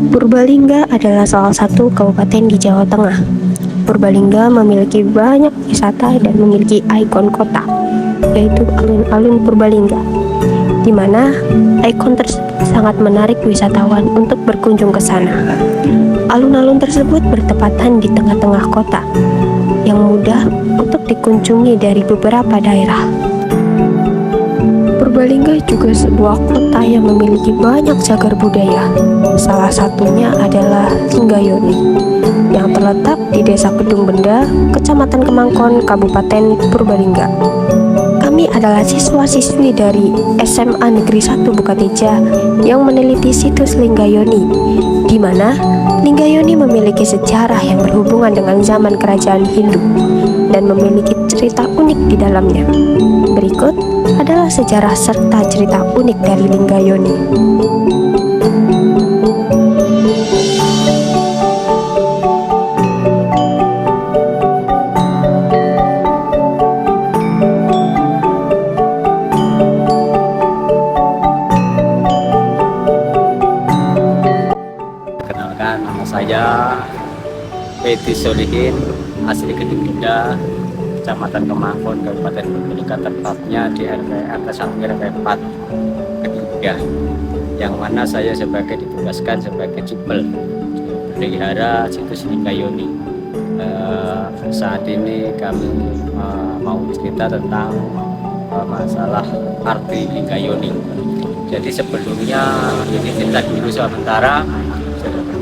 Purbalingga adalah salah satu kabupaten di Jawa Tengah. Purbalingga memiliki banyak wisata dan memiliki ikon kota, yaitu alun-alun Purbalingga, di mana ikon tersebut sangat menarik wisatawan untuk berkunjung ke sana. Alun-alun tersebut bertepatan di tengah-tengah kota, yang mudah untuk dikunjungi dari beberapa daerah. Purbalingga juga sebuah kota yang memiliki banyak cagar budaya. Salah satunya adalah Linggayoni, yang terletak di Desa Kedung Benda, Kecamatan Kemangkon, Kabupaten Purbalingga. Kami adalah siswa-siswi dari SMA Negeri 1 Bukateja yang meneliti situs Linggayoni, di mana Linggayoni memiliki sejarah yang berhubungan dengan zaman kerajaan Hindu dan memiliki cerita unik di dalamnya. Berikut adalah sejarah serta cerita unik dari Linggayoni. Kenalkan, nama saya Peti Solihin, asli Kedung Benda, Kecamatan Kemangkon, Kabupaten Purbalingga, tepatnya di RW 1 RW 4 Kedung Benda, yang mana saya ditugaskan sebagai jubel pelihara situs Linggayoni. Saat ini kami mau cerita tentang masalah arti Linggayoni. Jadi sebelumnya ini kita dulu sementara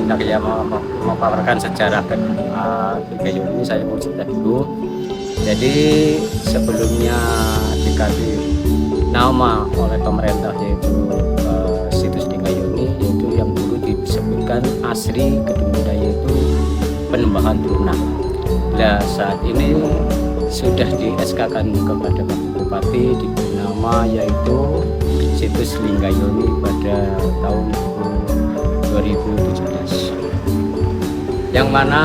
saya memaparkan sejarah Linggayoni. Saya mau cerita dulu. Jadi sebelumnya dikasih nama oleh pemerintah yaitu situs Linggayoni, yaitu yang dulu disebutkan asri Kedung Benda, yaitu Penembahan Turuna. Nah, saat ini sudah di SK-kan kepada Pak Bupati diberi nama yaitu situs Linggayoni pada tahun 2017, yang mana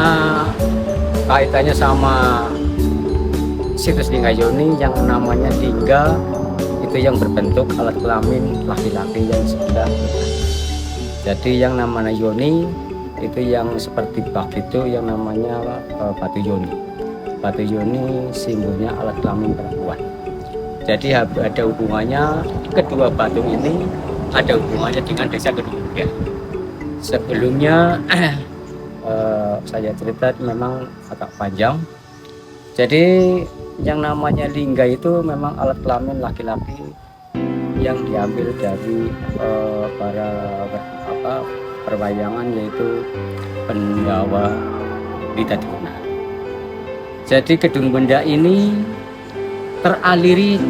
kaitannya sama situs Linggayoni yang namanya lingga, itu yang berbentuk alat kelamin laki-laki yang sebelah. Jadi yang namanya yoni itu yang seperti bak itu yang namanya batu yoni. Batu yoni simbolnya alat kelamin perempuan. Jadi ada hubungannya, kedua batu ini ada hubungannya dengan desa Kedung Benda. Sebelumnya saya cerita memang agak panjang. Jadi yang namanya lingga itu memang alat kelamin laki-laki yang diambil dari para perwayangan, yaitu penggawa Witatuna. Jadi Kedung Benda ini teraliri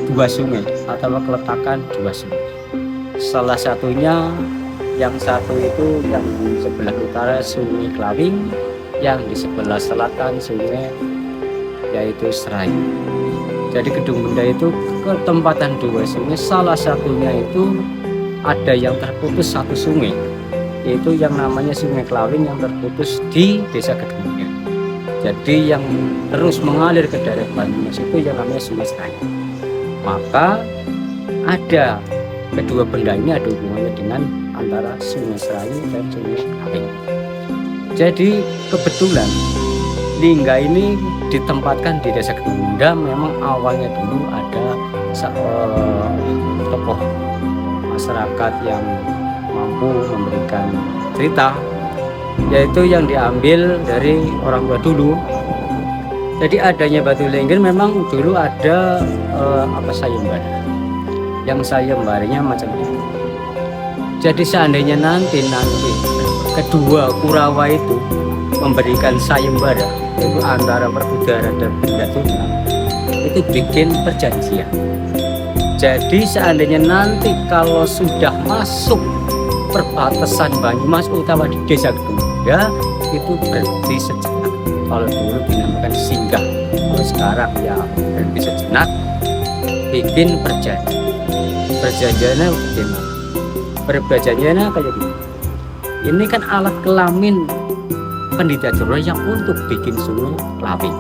dua sungai atau keletakan dua sungai. Salah satunya, yang satu itu yang di sebelah utara Sungai Klawing, yang di sebelah selatan sungai yaitu Serai. Jadi Kedung Benda itu ketempatan dua sungai, salah satunya itu ada yang terputus satu sungai, yaitu yang namanya Sungai Klawing yang terputus di Desa Kedung Benda. Jadi yang terus mengalir ke daerah Banyumas itu yang namanya Sungai Serai. Maka ada kedua benda ini ada hubungannya dengan antara Sungai Serai dan Sungai Klawing. Jadi kebetulan lingga ini ditempatkan di Desa Kedung Benda. Memang awalnya dulu ada tokoh masyarakat yang mampu memberikan cerita, yaitu yang diambil dari orang tua dulu. Jadi adanya batu lingga memang dulu ada sayembara, yang sayembaranya macam itu. Jadi seandainya nanti kedua Kurawa itu memberikan sayembara, itu antara Perpudara dan Benda Tuna, itu bikin perjanjian. Jadi seandainya nanti kalau sudah masuk perbatasan Banyumas utama di Desa Kedung Benda, itu berhenti sejenak. Kalau dulu dinamakan singgah, kalau sekarang ya berhenti sejenak, bikin perjanjian. Perjanjiannya bagaimana? Perjanjiannya kayak gini. Ini kan alat kelamin Pendeta Joro yang untuk bikin Sungai Klawing.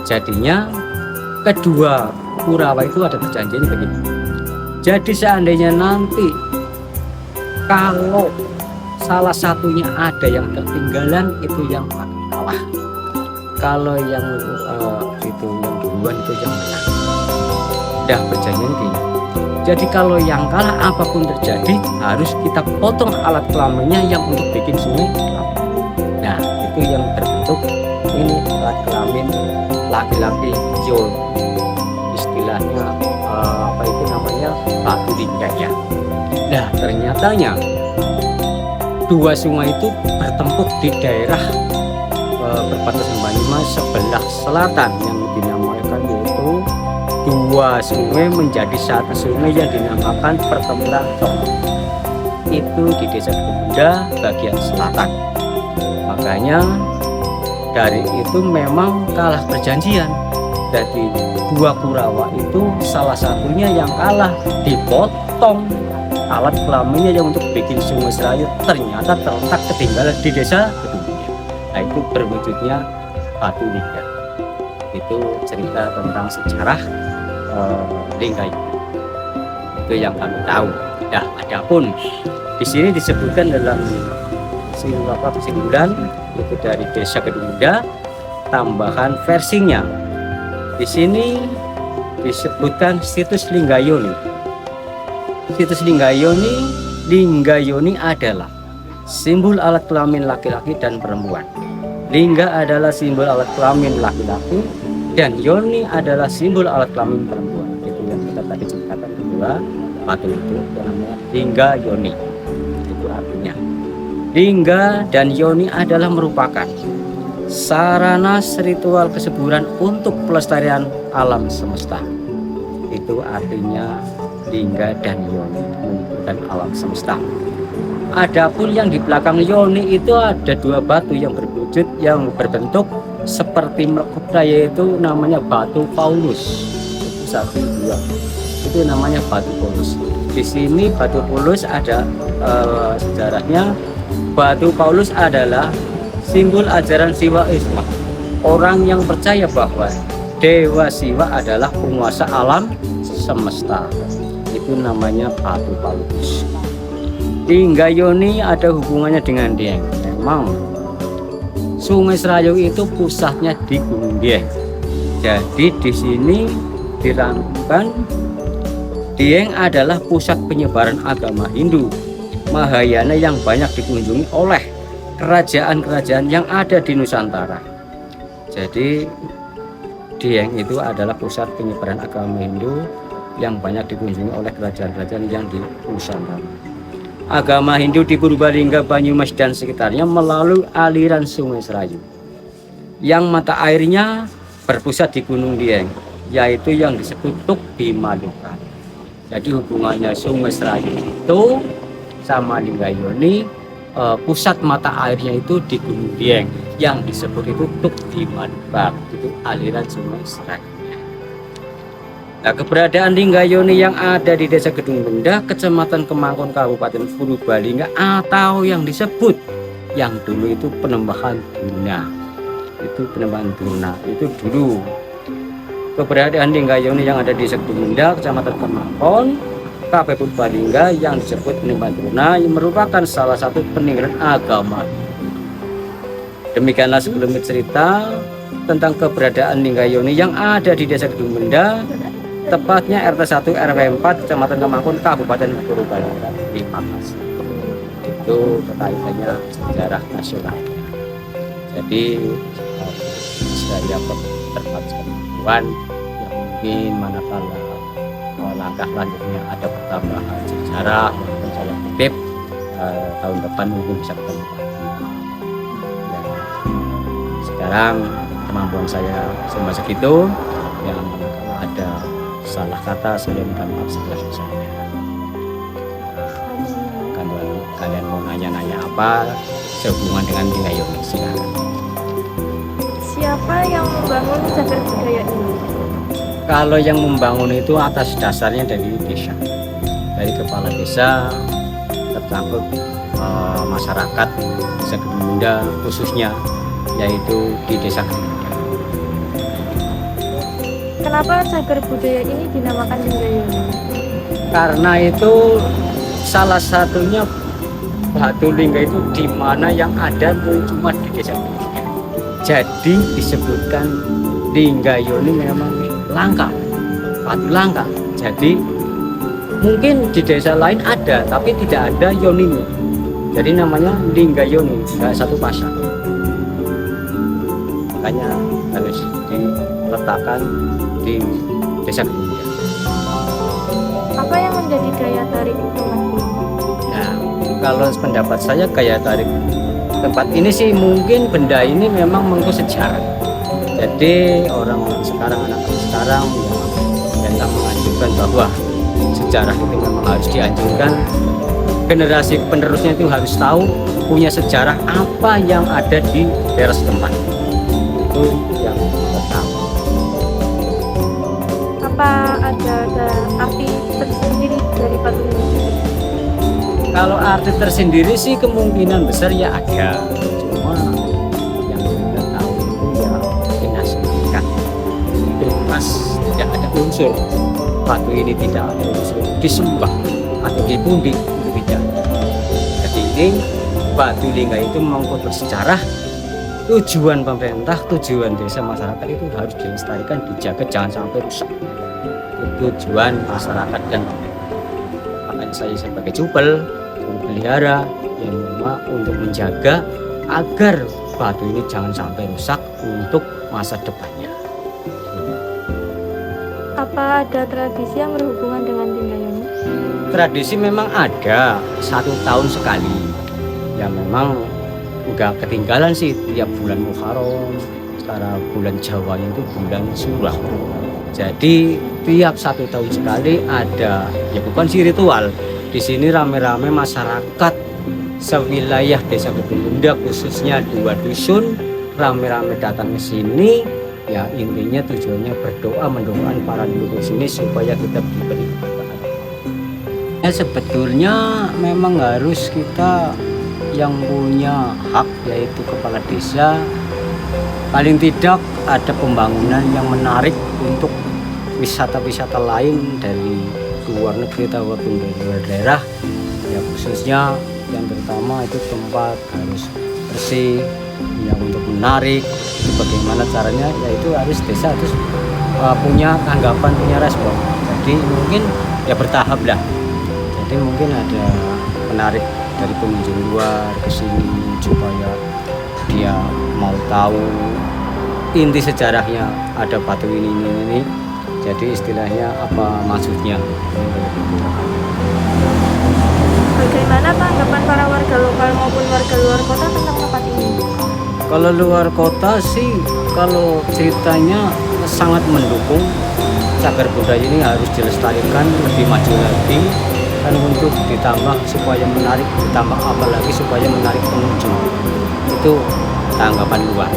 Jadinya kedua Kurawa itu ada perjanjian begini. Jadi seandainya nanti kalau salah satunya ada yang ketinggalan, itu yang akan kalah. Kalau yang itu yang duluan itu yang menang. Dah perjanjian gini. Jadi kalau yang kalah apapun terjadi harus kita potong alat kelaminnya yang untuk bikin sungai. Nah itu yang terbentuk ini alat kelamin laki-laki Yon, istilahnya apa itu namanya batu lingga ya. Nah ternyatanya dua sungai itu bertempur di daerah perbatasan Banyumas sebelah selatan yang dinamakan yaitu dua sungai menjadi satu sungai yang dinamakan Pertempuran Congo. Itu di Desa Bunda bagian selatan. Makanya dari itu memang kalah perjanjian. Jadi dua Kurawa itu salah satunya yang kalah, dipotong alat kelaminnya yang untuk bikin sungai Serayu ternyata terletak ketinggalan di Desa Bunda. Nah itu berwujudnya batu lingga. Itu cerita tentang sejarah Linggayu. Itu yang kami tahu. Nah, adapun di sini disebutkan dalam simpulan itu dari Desa Kedungda, tambahan versinya. Di sini disebutkan situs Linggayoni. Situs Linggayoni adalah simbol alat kelamin laki-laki dan perempuan. Lingga adalah simbol alat kelamin laki-laki dan Yoni adalah simbol alat kelamin perempuan. Itu yang kita tadi ceritakan kedua batu itu yang namanya Lingga Yoni. Itu artinya Lingga dan Yoni adalah merupakan sarana ritual kesuburan untuk pelestarian alam semesta. Itu artinya Lingga dan Yoni menunjukkan alam semesta. Adapun yang di belakang Yoni itu ada dua batu yang berwujud yang berbentuk seperti mekupra, yaitu namanya batu Paulus. Itu satu dua. Itu namanya batu Paulus. Di sini batu Paulus ada sejarahnya. Batu Paulus adalah simbol ajaran Siwa Isma. Orang yang percaya bahwa Dewa Siwa adalah penguasa alam semesta. Itu namanya batu Paulus. Linggayoni ada hubungannya dengan Dieng. Memang Sungai Serayu itu pusatnya di Gunung Dieng. Jadi di sini dirangkumkan Dieng adalah pusat penyebaran agama Hindu Mahayana yang banyak dikunjungi oleh kerajaan-kerajaan yang ada di Nusantara. Jadi Dieng itu adalah pusat penyebaran agama Hindu yang banyak dikunjungi oleh kerajaan-kerajaan yang di Nusantara. Agama Hindu di Purbalingga, Banyumas dan sekitarnya melalui aliran Sungai Serayu yang mata airnya berpusat di Gunung Dieng, yaitu yang disebut Tuk Bimalukan. Jadi hubungannya Sungai Serayu itu sama Linggayoni, pusat mata airnya itu di Gunung Dieng yang disebut itu Tuk Bimalukan. Itu aliran Sungai Serayu. Nah, keberadaan Linggayoni yang ada di Desa Gedung Benda, Kecamatan Kemangkon, Kabupaten Purbalingga, atau yang disebut yang dulu itu Penembahan Duna. Itu Penembahan Duna itu dulu. Keberadaan Linggayoni yang ada di Desa Gedung Benda, Kecamatan Kemangkon, Kabupaten Purbalingga yang disebut Penembahan Duna yang merupakan salah satu peninggalan agama. Demikianlah sebelumnya cerita tentang keberadaan Linggayoni yang ada di Desa Gedung Benda, tepatnya RT 1 RW 4 Kecamatan Kemangkon, Kabupaten Purbalingga. Terima kasih. Itu kekaitannya sejarah nasional. Jadi saya terdapat kemampuan yang mungkin manakala langkah lanjutnya ada pertambahan sejarah yang saya titip tahun depan mungkin bisa ketemu lagi. Dan sekarang kemampuan saya cuma segitu. Yang ada salah kata saya minta maaf sebesar-besarnya. Kalau kalian mau nanya-nanya apa sehubungan dengan Linggayoni, silakan. Siapa yang membangun cagar budaya ini? Kalau yang membangun itu atas dasarnya dari desa, dari kepala desa, tercampur masyarakat Desa Gedung Benda khususnya, yaitu di Desa Gedung Benda. Kenapa cagar budaya ini dinamakan Linggayoni? Karena itu salah satunya batu lingga itu di mana yang ada cuma di desa Budeya. Jadi disebutkan Linggayo ini memang langka, batu langka. Jadi mungkin di desa lain ada, tapi tidak ada yoninya. Jadi namanya Linggayoni, nggak satu pasang. Makanya harus diletakkan di desa Budeya. Apa yang menjadi daya tarik tempat ini? Nah, kalau pendapat saya gaya tarik tempat ini sih mungkin benda ini memang mengikut sejarah. Jadi orang-orang sekarang, anak-anak sekarang yang menganjurkan bahwa sejarah itu memang harus dianjurkan. Generasi penerusnya itu harus tahu punya sejarah apa yang ada di daerah setempat. Itu yang pertama. Apa ada arti tersendiri dari batu ini? Kalau arti tersendiri sih kemungkinan besar ya ada. Cuma yang kita tahu itu ya dinasihkan. Bebas, tidak ada unsur batu ini, tidak ada unsur disembah atau dipundi, itu tidak. Jadi ini batu lingga itu mengikut sejarah. Tujuan pemerintah, tujuan desa, masyarakat itu harus dilestarikan, dijaga, jangan sampai rusak. Itu tujuan masyarakat dan pemerintah. Makanya saya sebagai cupel memelihara yang memang untuk menjaga agar batu ini jangan sampai rusak untuk masa depannya. Apa ada tradisi yang berhubungan dengan Linggayoni? Tradisi memang ada 1 tahun sekali, yang memang enggak ketinggalan sih tiap bulan Muharram. Sekarang bulan Jawa itu bulan Surah. Jadi tiap 1 tahun sekali ada, ya bukan sih ritual. Di sini rame-rame masyarakat sewilayah desa Gedung Benda, khususnya 2 dusun, rame-rame datang ke sini. Ya intinya tujuannya berdoa, mendoakan para leluhur sini supaya kita diberi keberkahan. Ya sebetulnya memang harus kita yang punya hak, yaitu kepala desa, paling tidak ada pembangunan yang menarik untuk wisata-wisata lain dari luar negeri ataupun dari luar daerah. Ya khususnya yang pertama itu tempat harus bersih, yang untuk menarik. Itu bagaimana caranya, yaitu harus desa harus punya tanggapan, punya respon. Jadi mungkin ya bertahap lah. Jadi mungkin ada menarik dari pengunjung luar ke sini supaya dia mau tahu inti sejarahnya, ada batu ini. Jadi istilahnya apa maksudnya. Bagaimana tanggapan para warga lokal maupun warga luar kota tentang tempat ini? Kalau luar kota sih, kalau ceritanya sangat mendukung cagar budaya ini harus dilestarikan, lebih maju lagi, dan untuk ditambah supaya menarik, ditambah apa lagi supaya menarik pengunjung. Itu tanggapan luar.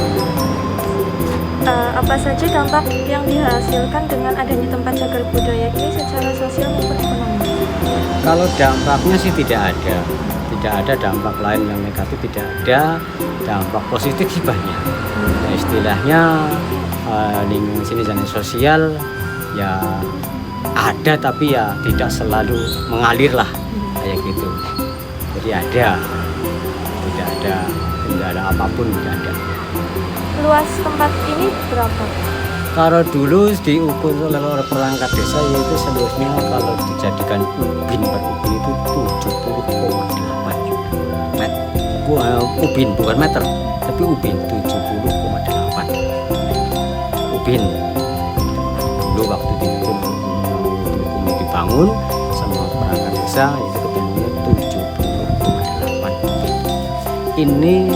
Apa saja dampak yang dihasilkan dengan adanya tempat cagar budaya ini secara sosial maupun ekonomi? Kalau dampaknya sih tidak ada dampak lain yang negatif, tidak ada. Dampak positif sih banyak. Ya, istilahnya lingkungan sini zona sosial ya ada, tapi ya tidak selalu mengalir lah kayak gitu. Jadi tidak ada apapun, tidak ada. Luas tempat ini berapa? Kalau dulu diukur oleh perangkat desa, yaitu seluruhnya kalau dijadikan ubin per ubin itu 70,8 meter. Ubin bukan meter, tapi ubin 70,8 ubin. Dulu waktu diukur dibangun sama perangkat desa itu ketemunya 70,8 ubin. Ini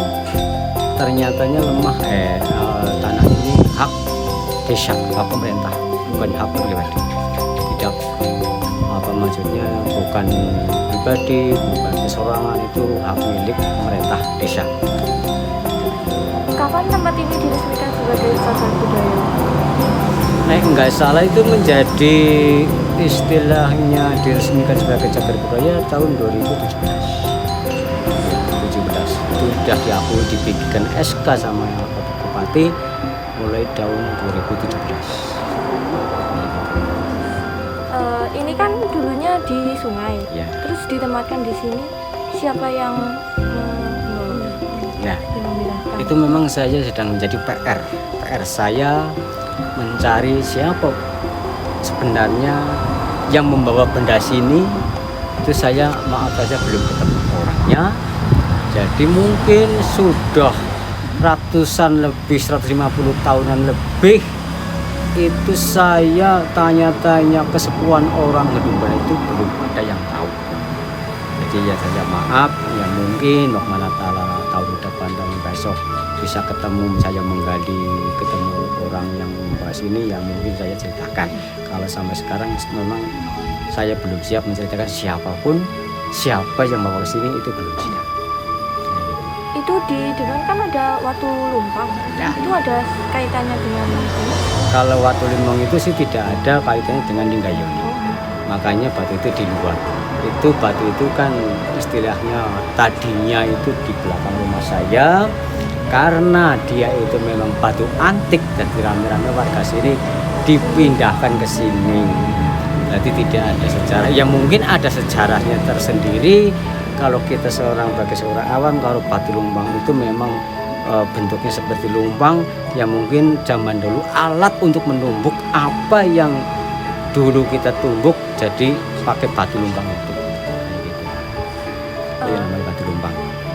ternyatanya lemah, tanah ini hak desa, hak pemerintah, bukan hak pribadi. Tidak apa maksudnya, bukan pribadi, bukan perorangan, itu hak milik pemerintah desa. Kapan tempat ini diresmikan sebagai cagar budaya? Enggak salah itu menjadi istilahnya diresmikan sebagai cagar budaya tahun 2017. Itu sudah diakui, dibikin SK sama Bupati mulai tahun 2017. Ini kan dulunya di sungai, Ya. terus ditempatkan di sini. siapa yang Ya, memindahkan? itu memang saya sedang menjadi PR saya mencari siapa sebenarnya yang membawa benda sini. Itu saya maaf saja belum ketemu orangnya. Jadi mungkin sudah ratusan lebih, 150 tahunan lebih itu saya tanya-tanya kesepuan orang Kedungban itu belum ada yang tahu. Jadi ya saja maaf, ya mungkin Wakmana Ta'ala tahun depan, tahun besok bisa ketemu, saya menggali ketemu orang yang membahas ini, ya mungkin saya ceritakan. Kalau sampai sekarang memang saya belum siap menceritakan siapa yang bawa ke sini, itu belum siap. Itu dengan kan ada Watu Lumpang. Ya. Itu ada kaitannya dengan itu? Kalau Watu Limbang itu sih tidak ada kaitannya dengan Ninggayoni. Makanya batu itu di luar. Itu batu itu kan istilahnya tadinya itu di belakang rumah saya, karena dia itu memang batu antik dan rame-rame warga sini dipindahkan ke sini. Berarti tidak ada sejarah. Ya mungkin ada sejarahnya tersendiri. Kalau kita sebagai seorang awam, kalau batu lumbang itu memang bentuknya seperti lumbang, yang mungkin zaman dulu alat untuk menumbuk apa yang dulu kita tumbuk, jadi pakai batu lumbang itu. Gitu. Itu namanya batu lumbang.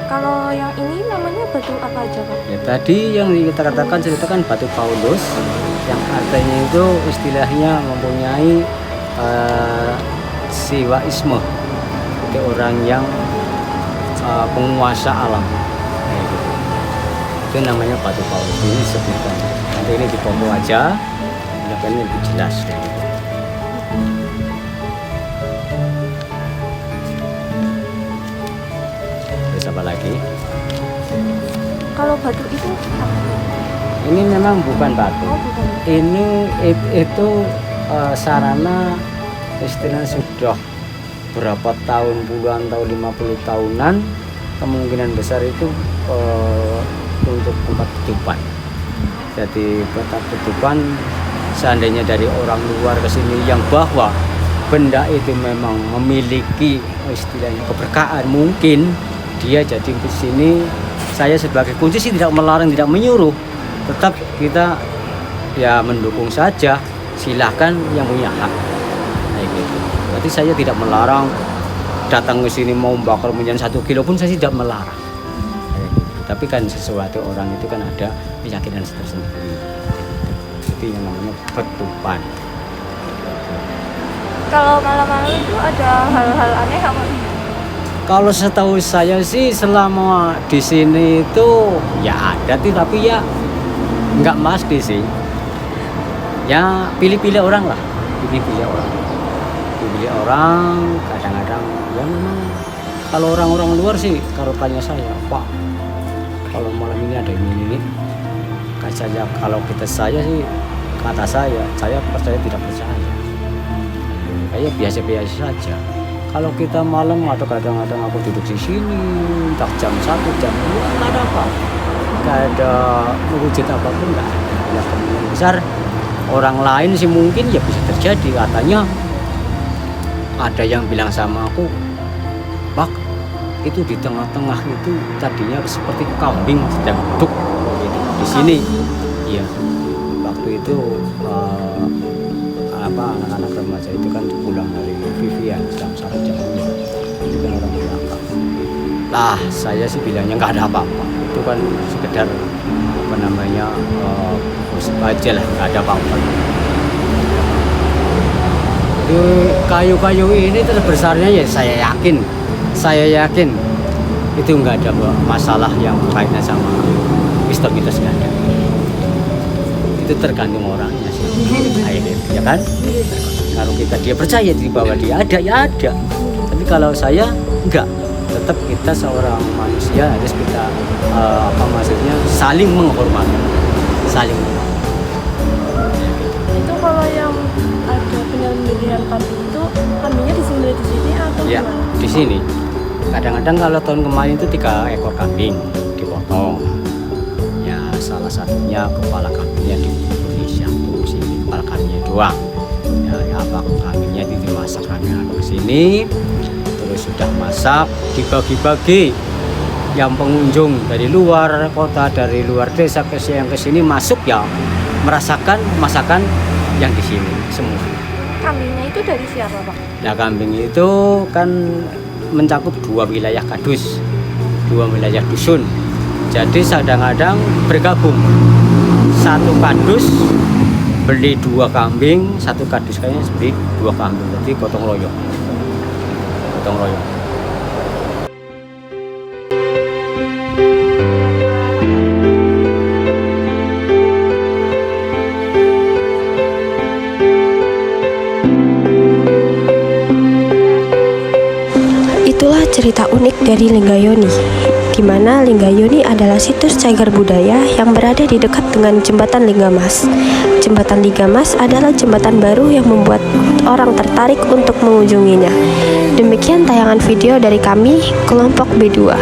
Kalau yang ini namanya batu apa aja, Pak? Ya tadi yang kita ceritakan batu Paulus, yang artinya itu istilahnya mempunyai siwaisme, itu orang yang penguasa alam. Gitu. Itu namanya batu Paulus. Ini disebutkan. Nanti ini di foto aja, ini lebih jelas. Gitu. Terus apa lagi? Kalau batu itu apa? Ini memang bukan batu. Oh, bukan. Ini itu sarana istilahnya sudah berapa tahun, puluhan tahun, 50 tahunan, kemungkinan besar itu untuk tempat ketuban. Jadi tempat ketuban, seandainya dari orang luar ke sini yang bahwa benda itu memang memiliki istilahnya keberkahan, mungkin dia jadi ke sini. Saya sebagai kunci sih tidak melarang, tidak menyuruh, tetap kita ya mendukung saja, silahkan yang punya hak. Kayak gitu. Berarti saya tidak melarang datang ke sini mau bakar menyan 1 kilo pun saya tidak melarang. Kayak gitu. Tapi kan sesuatu orang itu kan ada keyakinan tersendiri. Itu yang namanya ketuban. Kalau malam-malam itu ada hal-hal aneh apa? Kalau setahu saya sih selama di sini itu ya ada sih, tapi ya nggak pasti sih. Ya pilih-pilih orang lah, pilih-pilih orang. Kadang-kadang ya memang kalau orang-orang luar sih, kalau tanya saya, Pak, kalau malam ini ada ini, saja kalau saya sih, kata saya percaya tidak percaya. Kayak biasa-biasa saja. Kalau kita malam atau kadang-kadang aku duduk di sini, tak jam 1, jam 2, nggak ada apa, nggak ada wujud apapun, nggak ada. Ya kemungkinan besar orang lain sih mungkin ya bisa terjadi. Katanya ada yang bilang sama aku, Pak, itu di tengah-tengah itu tadinya seperti kambing sedang duduk gitu, di sini. Iya, waktu itu anak-anak remaja itu kan pulang dari Vivian sedang salat jalannya, itu kan orang belakang. Lah saya sih bilangnya nggak ada apa-apa, itu kan sekedar apa namanya aja lah, nggak ada apa-apa. Jadi kayu-kayu ini terbesarnya ya saya yakin itu nggak ada masalah yang kaitannya sama mitos-mitos, nggak ada. Itu tergantung orangnya sih, ya kan? Kalau dia percaya bahwa dia ada, ya ada. Tapi kalau saya enggak, tetap kita seorang manusia harus kita saling menghormati, Itu kalau yang ada penyembelihan kambing itu, kambingnya disembelih di sini atau ya gimana? di sini. Kadang-kadang kalau tahun kemarin itu 3 ekor kambing dipotong. Ya salah satunya kepala kambingnya di satu sini, kepala kambingnya doang. Ya apa kambingnya itu dimasak ke sini, terus sudah masak, dibagi-bagi. Yang pengunjung dari luar kota, dari luar desa yang ke sini masuk ya merasakan masakan yang di sini semua. Kambingnya itu dari siapa, Pak? Nah, kambing itu kan mencakup 2 wilayah kadus, 2 wilayah dusun. Jadi kadang-kadang bergabung. Satu kadus beli 2 kambing, satu kadus kayaknya beli 2 kambing. Jadi gotong royong. Gotong royong. Itulah cerita unik dari Linggayoni, di mana Linggayoni adalah situs cagar budaya yang berada di dekat dengan Jembatan Linggamas. Jembatan Linggamas adalah jembatan baru yang membuat orang tertarik untuk mengunjunginya. Demikian tayangan video dari kami, kelompok B2.